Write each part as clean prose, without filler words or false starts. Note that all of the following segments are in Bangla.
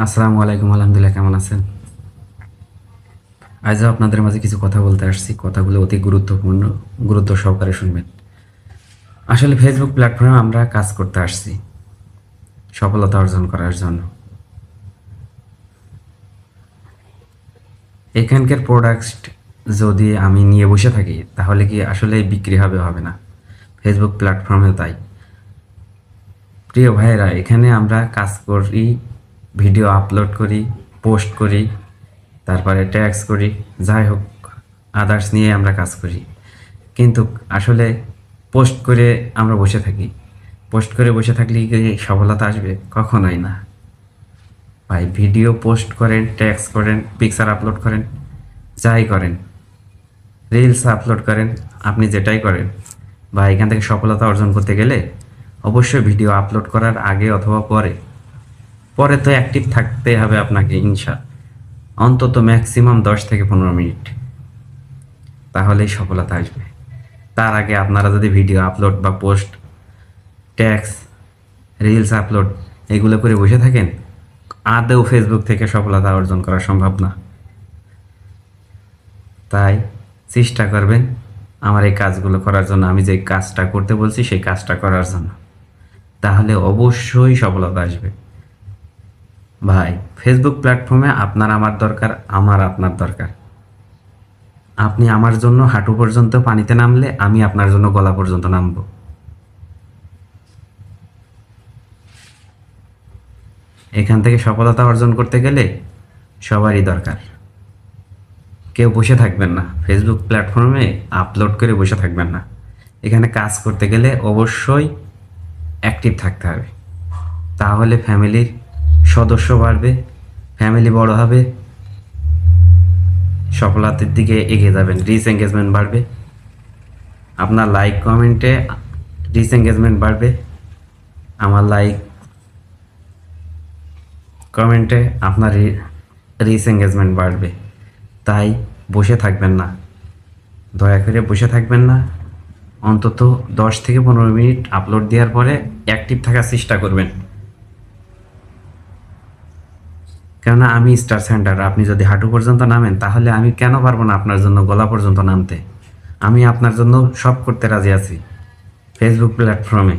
আসসালামু আলাইকুম, আলহামদুলিল্লাহ। কেমন আছেন? আজও আপনাদের মাঝে কিছু কথা বলতে আসছি। কথাগুলো অতি গুরুত্বপূর্ণ, গুরুত্ব সহকারে শুনবেন। আসলে ফেসবুক প্ল্যাটফর্মে আমরা কাজ করতে আসছি সফলতা অর্জন করার জন্য। এখানকার প্রোডাক্ট যদি আমি নিয়ে বসে থাকি তাহলে কি আসলে বিক্রি হবে না? ফেসবুক প্ল্যাটফর্মেও তাই। প্রিয় ভাইয়েরা, এখানে আমরা কাজ করি, ভিডিও আপলোড করি, পোস্ট করি, তারপরে ট্যাক্স করি, যাই হোক আদার্স নিয়ে আমরা কাজ করি। কিন্তু আসলে পোস্ট করে আমরা বসে থাকি। পোস্ট করে বসে থাকলে কি সফলতা আসবে? কখনোই না ভাই। ভিডিও পোস্ট করেন, ট্যাক্স করেন, পিকচার আপলোড করেন, যাই করেন, রিলস আপলোড করেন, আপনি যেটাই করেন বা এখান থেকে সফলতা অর্জন করতে গেলে অবশ্যই ভিডিও আপলোড করার আগে অথবা পরে পরে তো অ্যাক্টিভ থাকতে হবে আপনাকে। অন্তত ম্যাক্সিমাম 10 থেকে 15 মিনিট, তাহলেই সফলতা আসবে। তার আগে আপনারা যদি ভিডিও আপলোড বা পোস্ট, ট্যাক্স, রিলস আপলোড এগুলো করে বসে থাকেন, আদৌ ফেসবুক থেকে সফলতা অর্জন করা সম্ভব না। তাই চেষ্টা করবেন আমার এই কাজগুলো করার জন্য, আমি যে কাজটা করতে বলছি সেই কাজটা করার জন্য, তাহলে অবশ্যই সফলতা আসবে। ভাই, ফেসবুক প্ল্যাটফর্মে আপনার আমার দরকার, আমার আপনার দরকার। আপনি আমার জন্য হাঁটু পর্যন্ত পানিতে নামলে আমি আপনার জন্য গলা পর্যন্ত নামবো। এখান থেকে সফলতা অর্জন করতে গেলে সবারই দরকার। কেউ বসে থাকবেন না, ফেসবুক প্ল্যাটফর্মে আপলোড করে বসে থাকবেন না। এখানে কাজ করতে গেলে অবশ্যই অ্যাক্টিভ থাকতে হবে। তাহলে ফ্যামিলির সদস্য বাড়বে, ফ্যামিলি বড় হবে, সফলতার দিকে এগিয়ে যাবেন, রিচ এঙ্গেজমেন্ট বাড়বে, আপনার লাইক কমেন্টে রিচ এঙ্গেজমেন্ট বাড়বে, আমার লাইক কমেন্টে আপনার রিচ এঙ্গেজমেন্ট বাড়বে। তাই বসে থাকবেন না, দয়া করে বসে থাকবেন না। অন্তত 10 থেকে 15 মিনিট আপলোড দেওয়ার পরে অ্যাক্টিভ থাকার চেষ্টা করবেন। কেননা আমি স্টার সেন্টার, আপনি যদি হাঁটু পর্যন্ত নামেন তাহলে আমি কেন পারবো না আপনার জন্য গলা পর্যন্ত নামতে? আমি আপনার জন্য সব করতে রাজি আছি ফেসবুক প্ল্যাটফর্মে।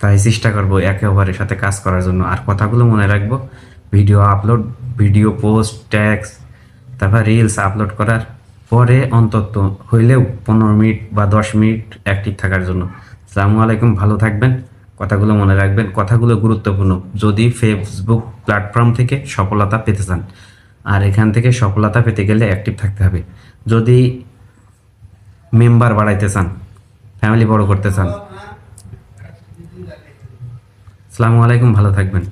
তাই চেষ্টা করবো একে অপরের সাথে কাজ করার জন্য। আর কথাগুলো মনে রাখবো, video upload, video post, tax, তারপর রিলস আপলোড করার পরে অন্তত হইলেও 15 মিনিট বা 10 মিনিট অ্যাক্টিভ থাকার জন্য। আসসালামু আলাইকুম, ভালো থাকবেন। কথাগুলো মনে রাখবেন, কথাগুলো গুরুত্বপূর্ণ যদি ফেসবুক প্ল্যাটফর্ম থেকে সফলতা পেতে চান। আর এখান থেকে সফলতা পেতে গেলে অ্যাক্টিভ থাকতে হবে। যদি মেম্বার বাড়াইতে চান, ফ্যামিলি বড় করতে চান। আসসালামু আলাইকুম, ভালো থাকবেন।